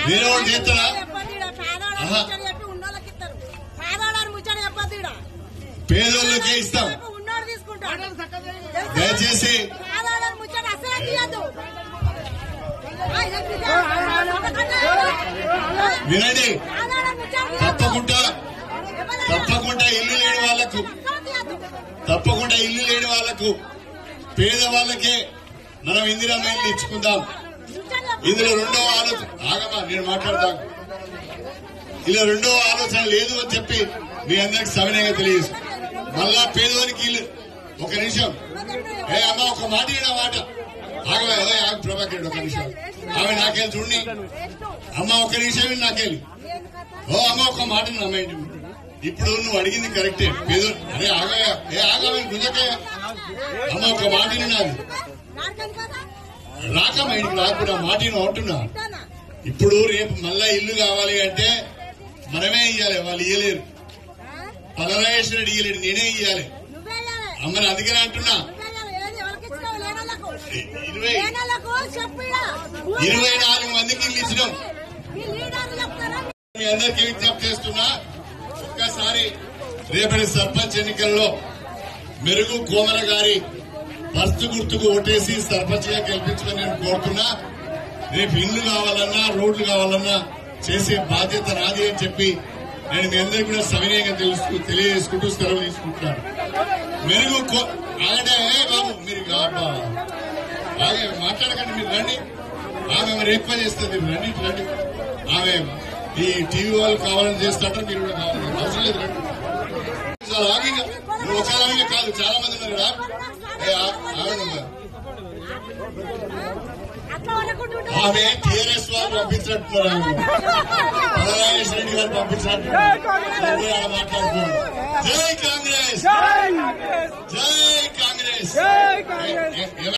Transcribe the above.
మీరు చేస్తారా? పేదోళ్ళకే ఇస్తాం. దయచేసి వినండి. తప్పకుండా ఇల్లు లేని వాళ్లకు పేదవాళ్లకే మనం ఇందిరమ్మ ఇల్లు ఇచ్చుకుందాం. ఇందులో రెండో ఆలోచన ఆగమా నేను మాట్లాడతాను. ఇలా రెండో ఆలోచన లేదు అని చెప్పి మీ అందరికి సవినయంగా తెలియజేసు. మళ్ళా పేదవానికి ఇల్లు. ఒక నిమిషం అమ్మ ఒక మాట మాట ఆగ ప్రభాకర్ ఒక నిమిషం ఆమె నాకెళ్ళి చూడండి అమ్మ ఒక నిమిషం నాకెళ్ళి అమ్మ ఒక మాట అమ్మాయి. ఇప్పుడు నువ్వు అడిగింది కరెక్టే. పేదోడు అరే ఆగయా ఆగమని గుంజకయ్యా అమ్మ ఒక మాట నాది రాకమ్మా ఇంటికి రాకుండా మాట అంటున్నా. ఇప్పుడు రేపు మళ్ళా ఇల్లు కావాలి అంటే మనమే ఇయ్యాలి, వాళ్ళు ఇయ్యలేరు. పలరాజేశ్వర రెడ్డి ఇయ్యలేడు, నేనే ఇయ్యాలి అమ్మని. అందుకనే అంటున్నా 24 మందికి ఇల్లు ఇచ్చినాం. మీ అందరికీ విజ్ఞప్తి చేస్తున్నా, ఒక్కసారి రేపటి సర్పంచ్ ఎన్నికల్లో మెరుగు కోమర గారి బర్త్ గుర్తుకు ఓటేసి సర్పంచ్ గా గెలిపించుకొని నేను కోరుతున్నా. రేపు ఇల్లు కావాలన్నా రోడ్లు కావాలన్నా చేసే బాధ్యత నాది అని చెప్పి నేను మీ అందరికీ కూడా సవినయంగా తెలియజేసుకుంటూ సెలవు తీసుకుంటున్నాను. మెరుగు ఆగంటే బాబు మీరు బాగా మాట్లాడకండి, మీరు రండి. ఆమె మరి ఎక్కువ చేస్తుంది, మీరు రండి రండి. ఆమె ఈ టీవీ వాళ్ళు కావాలని చేస్తాంటారు, మీరు కూడా కావాలి, అవసరం లేదు రండి. ఆగిగా నువ్వు ఒకసారి కాదు, చాలా మంది ఉన్నారు కదా. ఆమె టీఆర్ఎస్ వారు పంపించినట్టున్నారు, ఆమె పలరాజేశ్వర రెడ్డి గారు పంపించినట్టున్నారు. మాట్లాడుతున్నారు. జై కాంగ్రెస్, జై కాంగ్రెస్.